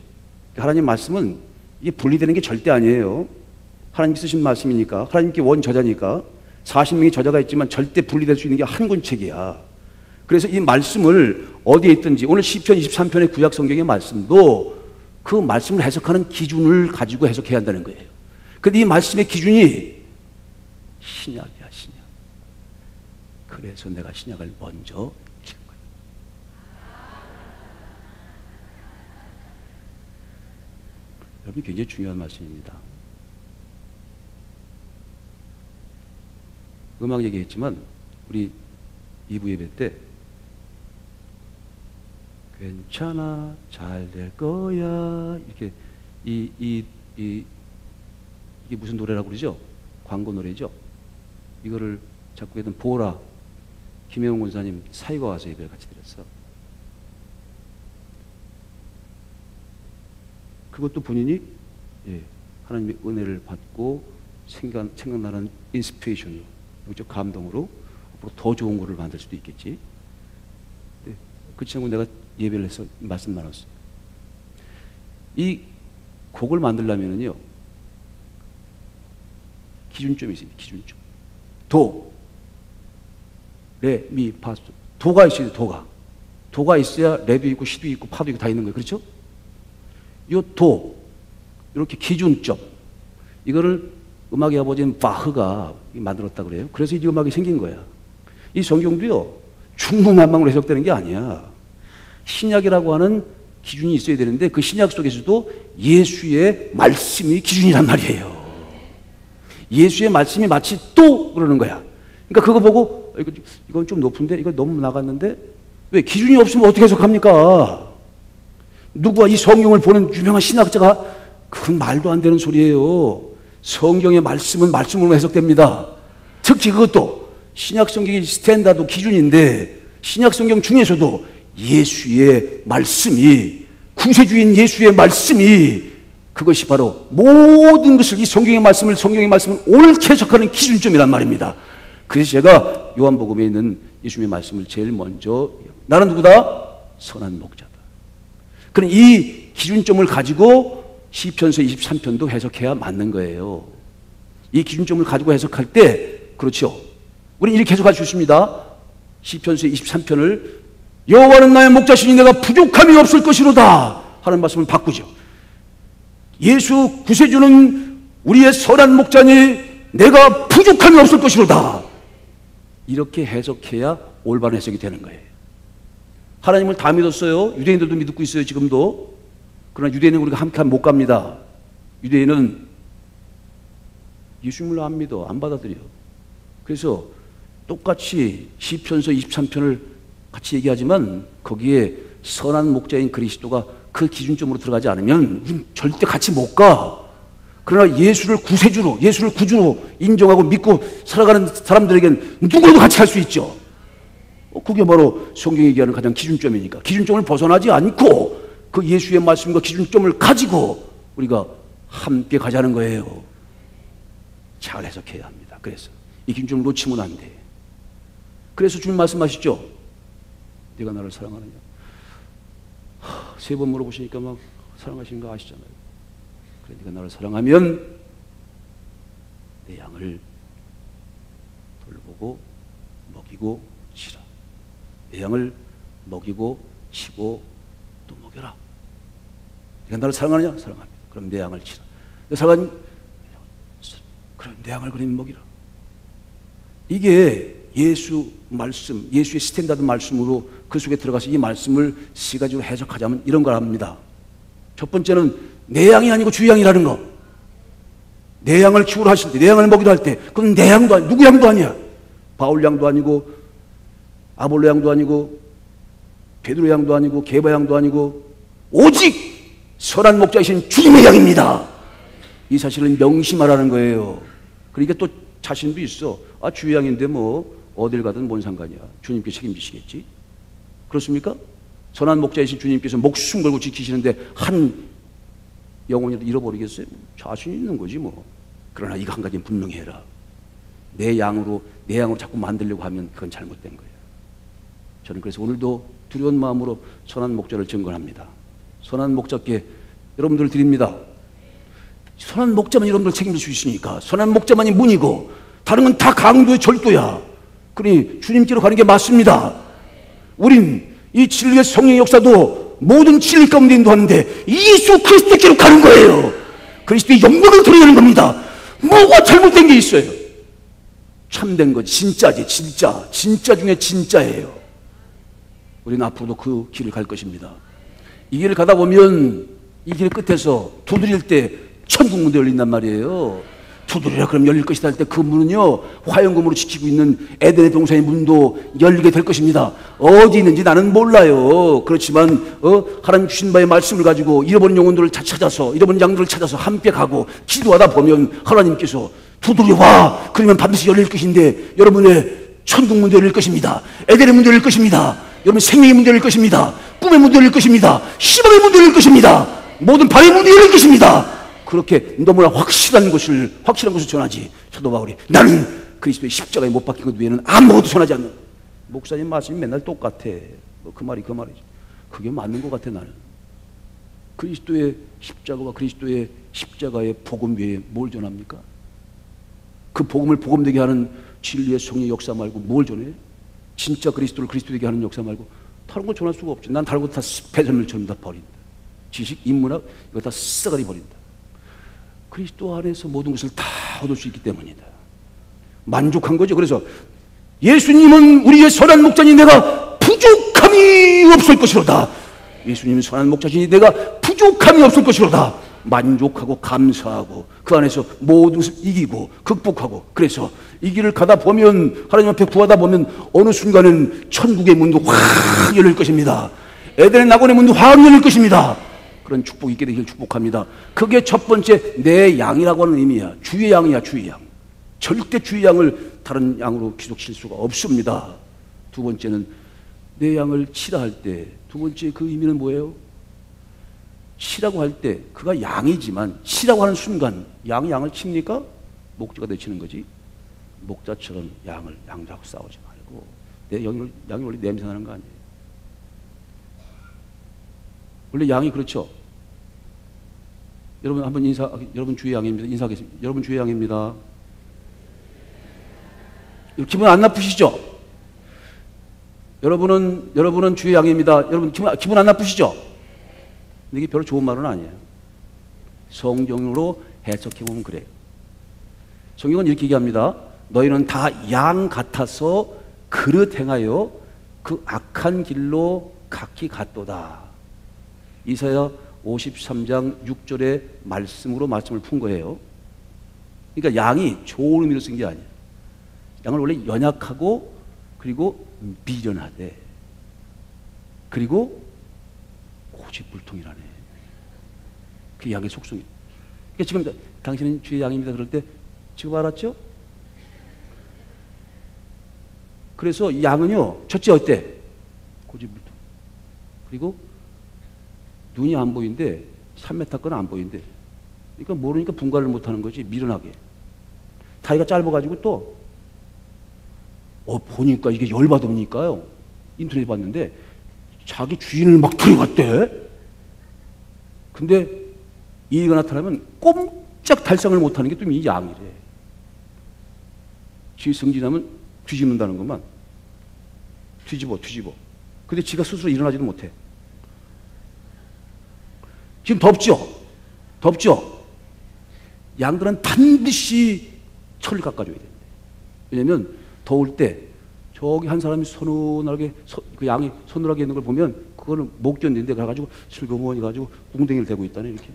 하나님 말씀은 이게 분리되는 게 절대 아니에요. 하나님 쓰신 말씀이니까, 하나님께 원저자니까 40명의 저자가 있지만 절대 분리될 수 있는 게 한 권책이야. 그래서 이 말씀을 어디에 있든지, 오늘 시편 23편의 구약 성경의 말씀도 그 말씀을 해석하는 기준을 가지고 해석해야 한다는 거예요. 근데 이 말씀의 기준이 신약이야, 신약. 그래서 내가 신약을 먼저 읽은 거예요. 여러분, 굉장히 중요한 말씀입니다. 음악 얘기했지만 우리 2부 예배 때 괜찮아, 잘 될 거야, 이렇게 이게 무슨 노래라고 그러죠? 광고 노래죠? 이거를 작곡했던 보라 김혜웅 권사님 사이가 와서 예배를 같이 드렸어. 그것도 본인이 하나님의 은혜를 받고 생각나는 인스피레이션으로, 영적 감동으로 앞으로 더 좋은 거를 만들 수도 있겠지. 그 친구 내가 예배를 해서 말씀 나눴어요. 이 곡을 만들려면은요, 기준점이 있습니다. 기준점. 도, 레, 미, 파, 솔. 도가 있어야 돼. 도가 있어야 레도 있고 시도 있고 파도 있고 다 있는 거예요. 그렇죠? 요 도, 이렇게 기준점, 이거를 음악의 아버지인 바흐가 만들었다 그래요. 그래서 이 음악이 생긴 거야. 이 성경도요, 중구난방으로 해석되는 게 아니야. 신약이라고 하는 기준이 있어야 되는데 그 신약 속에서도 예수의 말씀이 기준이란 말이에요. 예수의 말씀이 마치 또 그러는 거야. 그러니까 그거 보고 이건 좀 높은데, 이거 너무 나갔는데, 왜? 기준이 없으면 어떻게 해석합니까? 누구와 이 성경을 보는 유명한 신학자가 그건 말도 안 되는 소리예요. 성경의 말씀은 말씀으로 해석됩니다. 특히 그것도 신약 성경이 스탠다드 기준인데 신약 성경 중에서도 예수의 말씀이, 구세주인 예수의 말씀이, 그것이 바로 모든 것을, 이 성경의 말씀을 옳게 해석하는 기준점이란 말입니다. 그래서 제가 요한복음에 있는 예수님의 말씀을 제일 먼저, 나는 누구다? 선한 목자다. 그럼 이 기준점을 가지고 시편서 23편도 해석해야 맞는 거예요. 이 기준점을 가지고 해석할 때, 그렇죠, 우리는 이렇게 해석할 수 있습니다. 시편서 23편을 여호와는 나의 목자시니 내가 부족함이 없을 것이로다 하는 말씀을 바꾸죠. 예수 구세주는 우리의 선한 목자니 내가 부족함이 없을 것이로다. 이렇게 해석해야 올바른 해석이 되는 거예요. 하나님을 다 믿었어요. 유대인들도 믿고 있어요, 지금도. 그러나 유대인은 우리가 함께 못 갑니다. 유대인은 예수님을 안 믿어, 안 받아들여. 그래서 똑같이 시편서 23편을 같이 얘기하지만 거기에 선한 목자인 그리스도가 그 기준점으로 들어가지 않으면 우린 절대 같이 못 가. 그러나 예수를 구세주로, 예수를 구주로 인정하고 믿고 살아가는 사람들에게는 누구도 같이 할 수 있죠. 그게 바로 성경이 얘기하는 가장 기준점이니까 기준점을 벗어나지 않고 그 예수의 말씀과 기준점을 가지고 우리가 함께 가자는 거예요. 잘 해석해야 합니다. 그래서 이 기준점을 놓치면 안 돼. 그래서 주님 말씀하시죠. 네가 나를 사랑하느냐? 세 번 물어보시니까 막 사랑하시는 거 아시잖아요. 그래, 네가 나를 사랑하면 내 양을 돌보고 먹이고 치라. 내 양을 먹이고 치고 또 먹여라. 네가 나를 사랑하느냐? 사랑합니다. 그럼 내 양을 치라. 내 사랑하는, 그럼 내 양을 그러면 먹이라. 이게 예수 말씀, 예수의 스탠다드 말씀으로 그 속에 들어가서 이 말씀을 세 가지로 해석하자면 이런 걸 합니다. 첫 번째는 내 양이 아니고 주 양이라는 거. 내 양을 키우라 하실 때, 내 양을 먹이라 할 때, 그건 내 양도 아니야. 누구 양도 아니야. 바울 양도 아니고, 아볼로 양도 아니고, 베드로 양도 아니고, 게바 양도 아니고, 오직 선한 목자이신 주님의 양입니다. 이 사실을 명심하라는 거예요. 그러니까 또 자신도 있어. 아, 주의 양인데 뭐 어딜 가든 뭔 상관이야. 주님께 책임지시겠지. 그렇습니까? 선한 목자이신 주님께서 목숨 걸고 지키시는데 한 영혼이라도 잃어버리겠어요? 자신 있는 거지 뭐. 그러나 이거 한 가지는 분명히 해라. 내 양으로 자꾸 만들려고 하면 그건 잘못된 거예요. 저는 그래서 오늘도 두려운 마음으로 선한 목자를 증거합니다. 선한 목자께 여러분들을 드립니다. 선한 목자만 여러분들 책임질 수 있으니까. 선한 목자만이 문이고 다른 건 다 강도의 절도야. 그러니 주님께로 가는 게 맞습니다. 우린 이 진리의 성령의 역사도 모든 진리 가운데 인도하는데 예수 그리스도께로 가는 거예요. 그리스도의 영광을 드러내는 겁니다. 뭐가 잘못된 게 있어요? 참된 거지. 진짜지. 진짜 중에 진짜예요. 우리는 앞으로도 그 길을 갈 것입니다. 이 길을 가다 보면 이 길 끝에서 두드릴 때 천국 문도 열린단 말이에요. 두드리라 그럼 열릴 것이다 할 때 그 문은요 화영금으로 지키고 있는 에덴의 동산의 문도 열리게 될 것입니다. 어디 있는지 나는 몰라요. 그렇지만 하나님 주신 바의 말씀을 가지고 잃어버린 영혼들을 찾아서, 잃어버린 양들을 찾아서 함께 가고 기도하다 보면 하나님께서 두드려와 그러면 반드시 열릴 것인데 여러분의 천국 문도 열릴 것입니다. 에덴의 문도 열릴 것입니다. 여러분 생명의 문도 열릴 것입니다. 꿈의 문도 열릴 것입니다. 희망의 문도 열릴 것입니다. 모든 바의 문도 열릴 것입니다. 그렇게 너무나 확실한 것을 전하지. 사도 바울이 나는 그리스도의 십자가에 못 박힌 것 외에는 아무것도 전하지 않는. 목사님 말씀이 맨날 똑같아. 그 말이지. 그게 맞는 것 같아. 나는 그리스도의 십자가의 복음 외에 뭘 전합니까? 그 복음을 복음되게 하는 진리의 성령의 역사 말고 뭘 전해? 진짜 그리스도를 그리스도되게 하는 역사 말고 다른 걸 전할 수가 없지. 난 다른 거 다 폐설물처럼 다 버린다. 지식, 인문학 이거 다 썩어리 버린다. 그리스도 안에서 모든 것을 다 얻을 수 있기 때문이다. 만족한 거죠. 그래서 예수님은 우리의 선한 목자니 내가 부족함이 없을 것이로다. 예수님은 선한 목자시니 내가 부족함이 없을 것이로다. 만족하고 감사하고 그 안에서 모든 것을 이기고 극복하고, 그래서 이 길을 가다 보면, 하나님 앞에 구하다 보면 어느 순간은 천국의 문도 확 열릴 것입니다. 에덴의 낙원의 문도 화가 열릴 것입니다. 그런 축복이 있게 되길 축복합니다. 그게 첫 번째 내 양이라고 하는 의미야. 주의 양이야, 주의 양. 절대 주의 양을 다른 양으로 귀속시킬 수가 없습니다. 두 번째는 내 양을 치라 할 때, 두 번째 그 의미는 뭐예요? 치라고 할 때 그가 양이지만 치라고 하는 순간 양을 칩니까? 목자가 내치는 거지. 목자처럼 양자하고 싸우지 말고 내 양이 원래 냄새 나는 거 아니에요? 원래 양이 그렇죠. 여러분 한번 여러분 주의 양입니다. 인사하겠습니다. 여러분 주의 양입니다. 기분 안 나쁘시죠? 여러분은 주의 양입니다. 여러분 기분 안 나쁘시죠? 근데 이게 별로 좋은 말은 아니에요. 성경으로 해석해 보면 그래요. 성경은 이렇게 얘기합니다. 너희는 다 양 같아서 그릇 행하여 그 악한 길로 각기 갔도다. 이사야 53장 6절의 말씀으로 말씀을 푼 거예요. 그러니까 양이 좋은 의미로 쓴 게 아니에요. 양은 원래 연약하고 그리고 미련하되 그리고 고집불통이라네. 그 양의 속성이. 그러니까 지금 당신은 주의 양입니다 그럴 때 지금 알았죠? 그래서 양은요 첫째 어때? 고집불통. 그리고 눈이 안 보이는데 3m 건 안 보이는데 그러니까 모르니까 분간을 못하는 거지. 미련하게. 다리가 짧아가지고 또 보니까 이게 열받으니까요. 인터넷에 봤는데 자기 주인을 막 데려갔대. 근데 이가 나타나면 꼼짝 달성을 못하는 게 또 이 양이래. 지 승진하면 뒤집는다는 것만. 뒤집어. 근데 지가 스스로 일어나지도 못해. 지금 덥죠? 양들은 반드시 철을 깎아줘야 된대. 왜냐면 더울 때 저기 한 사람이 서늘하게 그 양이 서늘하게 있는 걸 보면 그거는 못 견딘데 가가지고 슬그머니 가지고 궁뎅이를 대고 있다네. 이렇게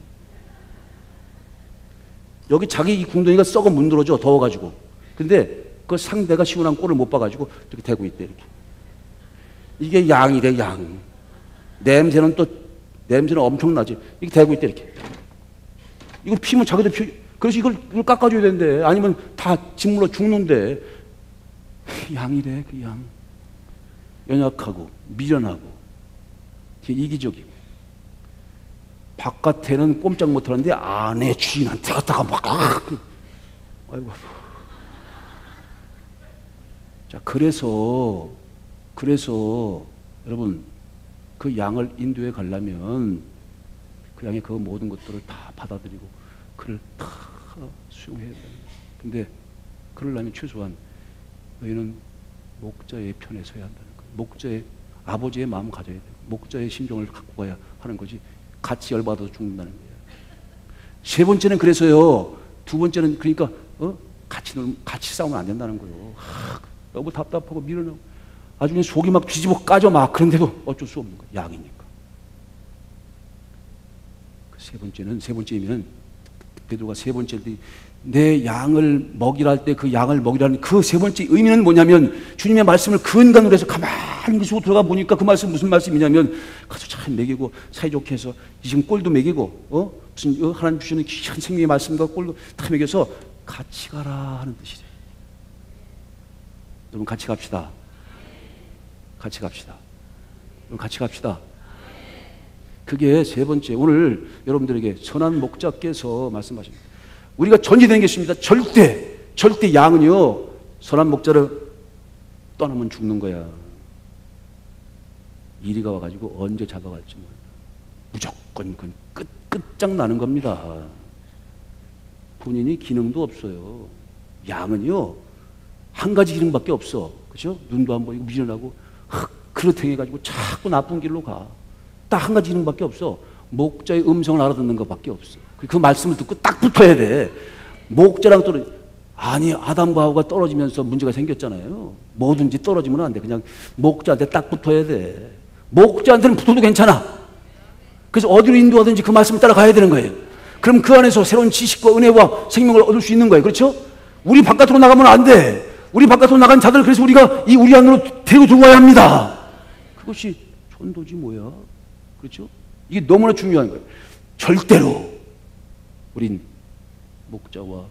여기 자기 이 궁뎅이가 썩어 문드러져 더워가지고. 근데 그 상대가 시원한 꼴을 못 봐가지고 이렇게 대고 있대. 이렇게. 이게 양이래. 양. 냄새는 엄청나지. 이렇게 대고 있대. 이렇게. 이걸 피면 자기도 그래서 이걸 깎아줘야 되는데 아니면 다 짓물러 죽는데. 양이래. 그 양. 연약하고 미련하고 이기적이고 바깥에는 꼼짝 못하는데 안에 주인한테 갔다가 막 아이고. 자, 그래서 여러분 그 양을 인도해 가려면 그 양의 그 모든 것들을 다 받아들이고 그를 다 수용해야 돼요. 근데 그러려면 최소한 너희는 목자의 편에 서야 한다는 거예요. 목자의 아버지의 마음을 가져야 돼요. 목자의 심정을 갖고 가야 하는 거지 같이 열받아서 죽는다는 거예요. 세 번째는 그래서요. 두 번째는 그러니까 같이 싸우면 안 된다는 거예요. 너무 답답하고 미련하고 아주 그냥 속이 막 뒤집어 까져 막 그런데도 어쩔 수 없는 거예요. 양이니까. 그 세 번째 의미는 베드로가 세 번째 내 양을 먹이라 할 때 그 양을 먹이라는 그 세 번째 의미는 뭐냐면 주님의 말씀을 근간으로 해서 가만히 계시고 들어가 보니까 그 말씀 무슨 말씀이냐면 가서 잘 먹이고 사이좋게 해서 지금 꼴도 먹이고 무슨 하나님 주시는 귀한 생명의 말씀과 꼴도 다 먹여서 같이 가라 하는 뜻이래요. 여러분 같이 갑시다. 여러분 같이 갑시다. 그게 세 번째. 오늘 여러분들에게 선한 목자께서 말씀하십니다. 우리가 전제되는 게 있습니다. 절대 양은요 선한 목자를 떠나면 죽는 거야. 이리가 와가지고 언제 잡아갈지 몰라. 무조건 그건 끝장나는 겁니다. 본인이 기능도 없어요. 양은요 한 가지 기능밖에 없어. 그죠? 눈도 안 보이고 미련하고 그릇 행해가지고 자꾸 나쁜 길로 가. 딱 한 가지 기능밖에 없어. 목자의 음성을 알아듣는 것밖에 없어. 그 말씀을 듣고 딱 붙어야 돼. 목자랑 아니 아담과 하와가 떨어지면서 문제가 생겼잖아요. 뭐든지 떨어지면 안 돼. 그냥 목자한테 딱 붙어야 돼. 목자한테는 붙어도 괜찮아. 그래서 어디로 인도하든지 그 말씀을 따라가야 되는 거예요. 그럼 그 안에서 새로운 지식과 은혜와 생명을 얻을 수 있는 거예요. 그렇죠? 우리 바깥으로 나가면 안 돼. 우리 바깥으로 나간 자들 그래서 우리가 우리 안으로 데리고 들어와야 합니다. 그것이 전도지 뭐야. 그렇죠? 이게 너무나 중요한 거예요. 절대로 우린 목자와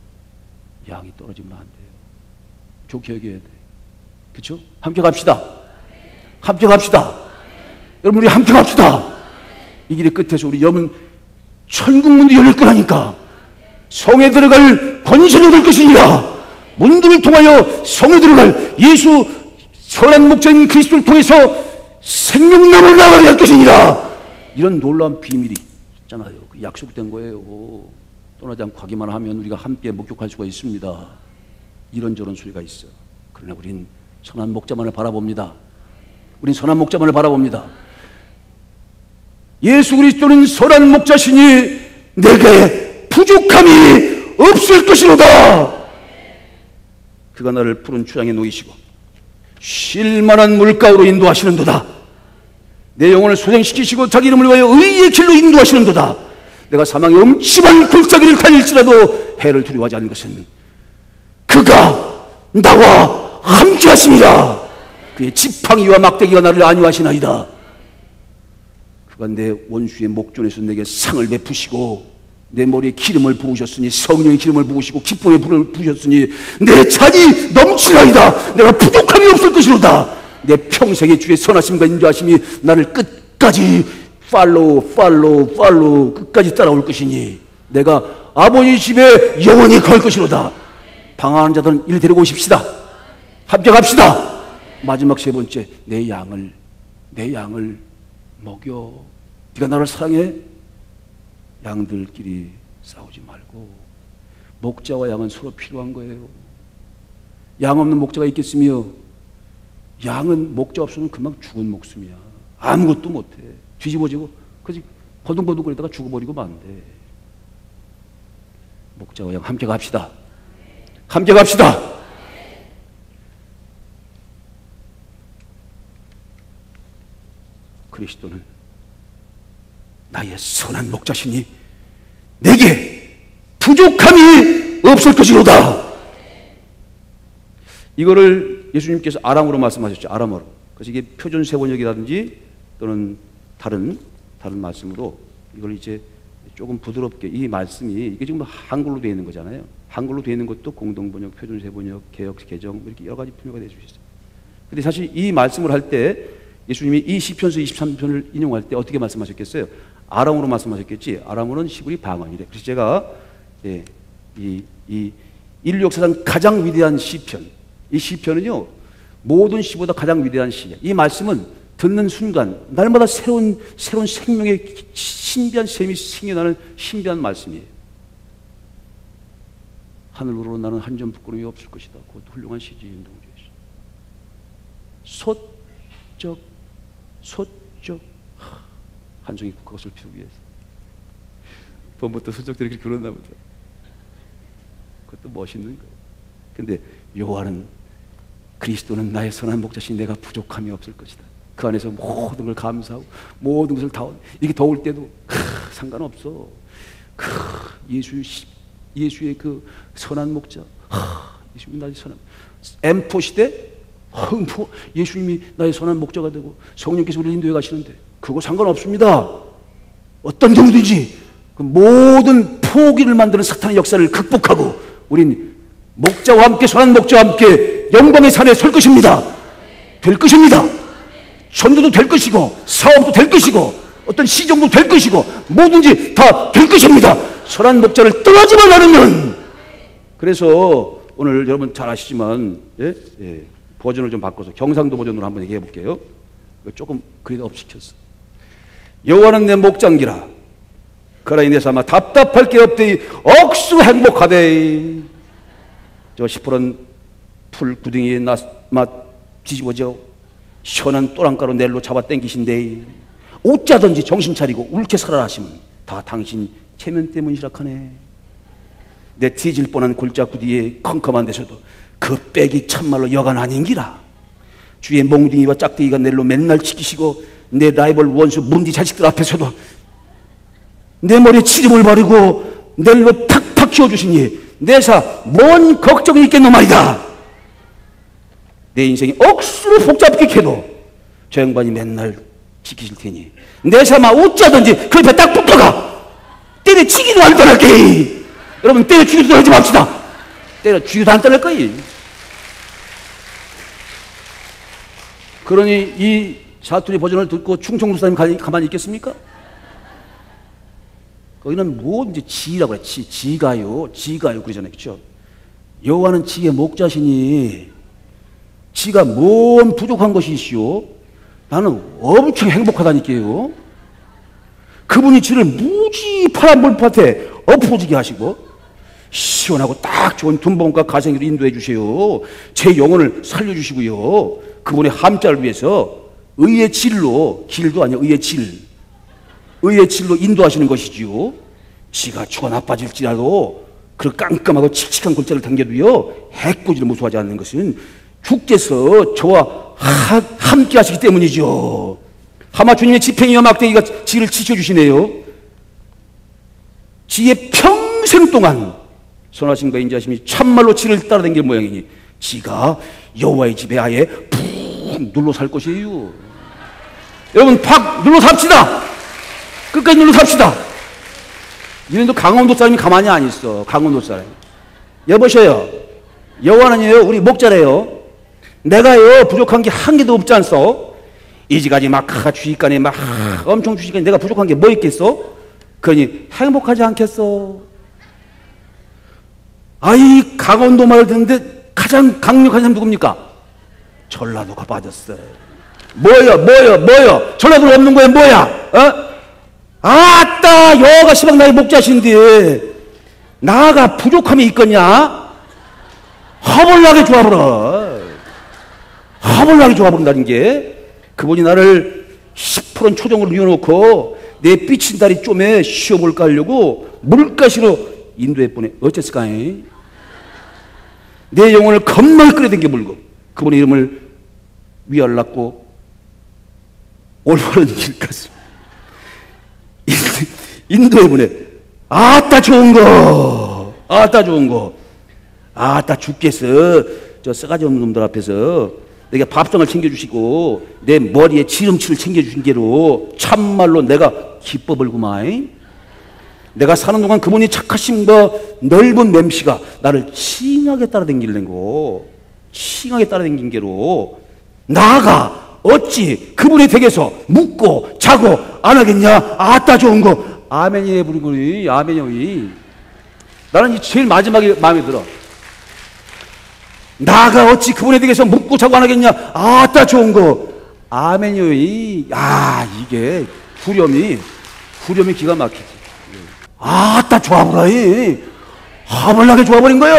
양이 떨어지면 안 돼요. 좋게 여겨야 돼. 그렇죠? 함께 갑시다. 함께 갑시다. 여러분, 우리 함께 갑시다. 이 길의 끝에서 우리 여러분 천국 문이 열릴 거라니까. 성에 들어갈 권세를 얻을 것이니라. 문들을 통하여 성에 들어갈 예수 선한 목자인 그리스도를 통해서 생명나무를 나가게 할 것이니라. 이런 놀라운 비밀이 있잖아요. 약속된 거예요. 떠나지 않고 가기만 하면 우리가 함께 목격할 수가 있습니다. 이런저런 소리가 있어. 그러나 우린 선한 목자만을 바라봅니다. 우린 선한 목자만을 바라봅니다. 예수 그리스도는 선한 목자시니 내게 부족함이 없을 것이로다. 그가 나를 푸른 초장에 놓이시고 쉴만한 물가로 인도하시는도다. 내 영혼을 소생시키시고 자기 이름을 위하여 의의 길로 인도하시는도다. 내가 사망의 음침한 골짜기를 다닐지라도 해를 두려워하지 않는 것은 그가 나와 함께 하십니다. 그의 지팡이와 막대기가 나를 안위하시나이다. 그가 내 원수의 목전에서 내게 상을 베푸시고 내 머리에 기름을 부으셨으니 성령의 기름을 부으시고 기쁨의 불을 부으셨으니 내 잔이 넘치나이다. 내가 부족함이 없을 것이로다. 내 평생의 주의 선하심과 인도하심이 나를 끝까지 팔로우 끝까지 따라올 것이니 내가 아버지 집에 영원히 갈 것이로다. 방황하는 자들은 이를 데리고 오십시다. 함께 갑시다. 마지막 세 번째, 내 양을 먹여. 네가 나를 사랑해. 양들끼리 싸우지 말고. 목자와 양은 서로 필요한 거예요. 양 없는 목자가 있겠으며 양은 목자 없으면 금방 죽은 목숨이야. 아무것도 못해. 뒤집어지고 그래서 버둥버둥 거리다가 죽어버리고 만대. 목자와 양 함께 갑시다. 함께 갑시다. 그리스도는 나의 선한 목자시니 내게 부족함이 없을 것이로다. 이거를 예수님께서 아람어로 말씀하셨죠. 아람어로. 그래서 이게 표준 세번역이라든지 또는 다른 말씀으로 이걸 이제 조금 부드럽게 이 말씀이 이게 지금 한글로 되어 있는 거잖아요. 한글로 되어 있는 것도 공동번역, 표준 세번역, 개역, 개정 이렇게 여러 가지 분류가 될 수 있어요. 근데 사실 이 말씀을 할 때 예수님이 이 시편서 23편을 인용할 때 어떻게 말씀하셨겠어요? 아람어로 말씀하셨겠지. 아람어는 히브리 방언이래. 그래서 제가 이 인류 역사상 가장 위대한 시편, 이 시편은요 모든 시보다 가장 위대한 시야. 이 말씀은 듣는 순간 날마다 새로운 생명의 신비한 셈이 생겨나는 신비한 말씀이에요. 하늘으로 나는 한 점 부끄러움이 없을 것이다. 그것도 훌륭한 시지. 소쩍 한송이 국가것을 피우기 위해서 봄부터 소쩍들이 이렇게 그러나 보다. 그것도 멋있는 거예요. 근데 여호와는 그리스도는 나의 선한 목자신 내가 부족함이 없을 것이다. 그 안에서 모든 걸 감사하고 모든 것을 다 이렇게 더울 때도 상관없어. 예수의 그 선한 목자, 예수님이 나의 선한 M4 시대 예수님이 나의 선한 목자가 되고 성령께서 우리를 인도해 가시는데 그거 상관없습니다. 어떤 경우든지 그 모든 포기를 만드는 사탄의 역사를 극복하고 우린 목자와 함께 선한 목자와 함께 영광의 산에 설 것입니다. 될 것입니다. 전도도 될 것이고 사업도 될 것이고 어떤 시정도 될 것이고 뭐든지 다 될 것입니다. 선한 목자를 떠나지만 않으면. 그래서 오늘 여러분 잘 아시지만 버전을 좀 바꿔서 경상도 버전으로 한번 얘기해 볼게요. 조금 그래도 시켰어. 여호와는 내 목장기라 그러니 내 삶아 답답할 게 없되이 억수 행복하되. 저 시퍼런 풀 구덩이에 맛 뒤집어져 시원한 또랑가로 넬로 잡아 당기신데 어쩌든지 정신 차리고 옳게 살아라 하시면 다 당신 체면 때문이시라 하네. 내 뒤질 뻔한 골짜 구디에 컴컴한 데서도 그 빽이 참말로 여간 아닌기라. 주의 몽둥이와 짝대기가 넬로 맨날 지키시고 내 라이벌 원수 문디 자식들 앞에서도 내 머리에 치림을 바르고 넬로 팍팍 키워주시니 내사 뭔 걱정이 있겠노마이다. 내 인생이 억수로 복잡하게 해도 저 양반이 맨날 지키실 테니 내 삶아 어찌하든지 그 옆에 딱 붙어가. 때려치기도 안 떠날 거이. 여러분 때려치기도 떠나지 맙시다. 때려치기도 안 떠날 거이. 그러니 이 사투리 버전을 듣고 충청도 사람이 가만히 있겠습니까? 거기는 뭐 이제 지라고 그래. 지가요 그러잖아요. 그렇죠? 여호와는 지의 목자시니 지가 뭔 부족한 것이 있시오? 나는 엄청 행복하다니까요. 그분이 지를 무지 파란 물밭에 엎어지게 하시고 시원하고 딱 좋은 둔봉과 가생이로 인도해 주세요. 제 영혼을 살려주시고요. 그분의 함자를 위해서 의의 질로, 길도 아니야 의의 질로 인도하시는 것이지요. 지가 죽어 나빠질지라도 그 깜깜하고 칙칙한 골짜기를 당겨도요 해코지를 무서워하지 않는 것은 주께서 저와 함께 하시기 때문이죠. 하마 주님의 지팽이와 막대기가 지를 지켜주시네요. 지의 평생 동안 선하심과 인자심이 참말로 지를 따라다닐 모양이니 지가 여호와의 집에 아예 푹 눌러 살 것이에요. 여러분 팍 눌러 삽시다. 끝까지 눌러 삽시다. 이런도 강원도 사람이 가만히 안 있어. 강원도 사람이. 여보셔요. 여호와는요 우리 목자래요. 내가요 부족한 게 한 개도 없지 않소? 이지까지 막 주식간에 막 엄청 주식간에 내가 부족한 게 뭐 있겠어? 그러니 행복하지 않겠어? 아이 강원도 말을 듣는데 가장 강력한 사람 누굽니까? 전라도가 빠졌어. 뭐야? 전라도는 없는 거야 뭐야? 어? 아따 여호와가 시방 나의 목자신데 나가 부족함이 있겠냐? 허벌나게 좋아버린다는 게 그분이 나를 10%는 초정으로 뉘어놓고 내 삐친 다리 좀에 쉬어볼까 하려고 물가시로 인도해 보내. 어쨌을까? 내 영혼을 겁나게 끌어당겨 물고 그분의 이름을 위하려고 올바른 길까지 인도해 보내. 아따 좋은 거. 아따 주께서 저 싸가지 없는 놈들 앞에서 내가 밥상을 챙겨주시고 내 머리에 지름치를 챙겨주신 게로 참말로 내가 기뻐벌구만. 내가 사는 동안 그분이 착하심과 넓은 맴씨가 나를 칭하게 따라다닌 게로 나아가 어찌 그분의 댁에서 묵고 자고 안 하겠냐? 아따 좋은 거. 아멘이에 부르거니 아멘이. 나는 이 제일 마지막에 마음에 들어. 나가 어찌 그분의 댁에서 묵고 자고 안 하겠냐? 아따 좋은 거. 아멘이. 아 이게 후렴이 기가 막히지. 아따 좋아보라이. 허벌나게 좋아버린 거야.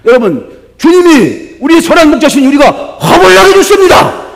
여러분 주님이 우리 선한 목자신 우리가 허벌나게 줬습니다.